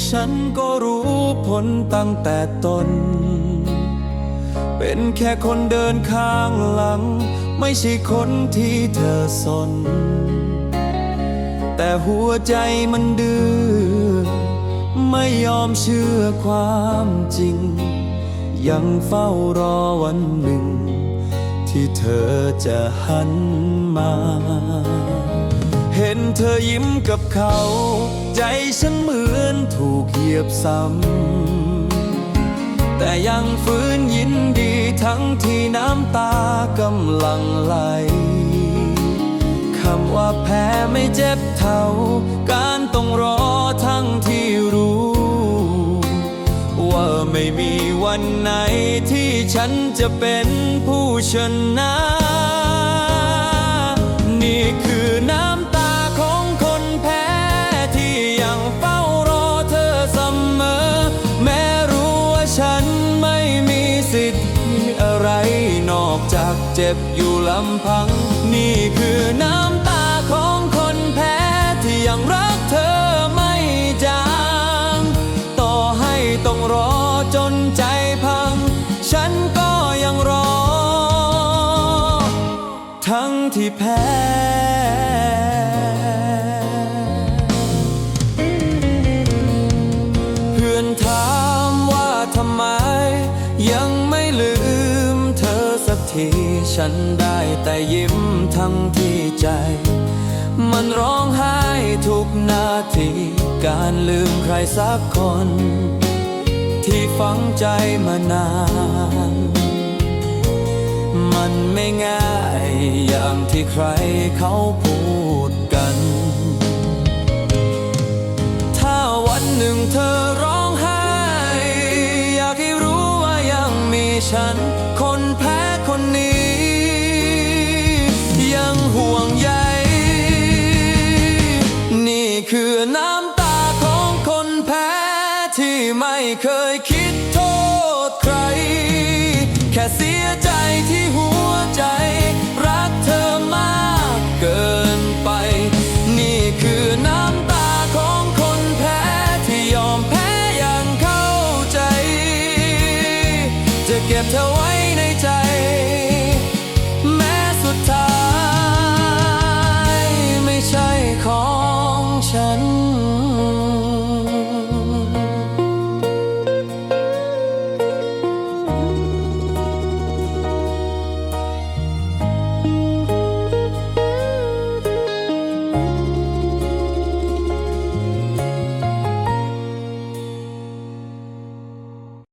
ฉันก็รู้ผลตั้งแต่ต้นเป็นแค่คนเดินข้างหลังไม่ใช่คนที่เธอสนแต่หัวใจมันดื้อไม่ยอมเชื่อความจริงยังเฝ้ารอวันหนึ่งที่เธอจะหันมาเห็นเธอยิ้มกับเขาใจฉันเหมือนถูกเหยียบซ้ำแต่ยังฝืนยินดีทั้งที่น้ำตากำลังไหลคำว่าแพ้ไม่เจ็บเท่าการต้องรอทั้งที่รู้ว่าไม่มีวันไหนที่ฉันจะเป็นผู้ชนะนี่คือน้ำตาของคนแพ้ที่ยังเฝ้ารอเธอเสมอแม้รู้ว่าฉันไม่มีสิทธิ์อะไรนอกจากเจ็บอยู่ลำพังนี่คือน้ำตาของคนแพ้ที่ยังรักเธอไม่จางต่อให้ต้องรอจนใจพังฉันก็ยังรอทั้งที่แพ้เพื่อนถามว่าทำไมยังไม่ลืมเธอสักทีฉันได้แต่ยิ้มทั้งที่ใจมันร้องไห้ทุกนาทีการลืมใครสักคนที่ฝังใจมานานมันไม่ง่ายอย่างที่ใครเขาพูดกันถ้าวันหนึ่งเธอร้องไห้อยากให้รู้ว่ายังมีฉันคนแพ้คนนี้ยังห่วงใยนี่คือน้ำตาของคนแพ้ที่ไม่เคยคิดโทษใครแค่เสียใจที่หัวใจรักเธอมากเกินไปนี่คือน้ำตาของคนแพ้ที่ยอมแพ้อย่างเข้าใจจะเก็บเธอไว้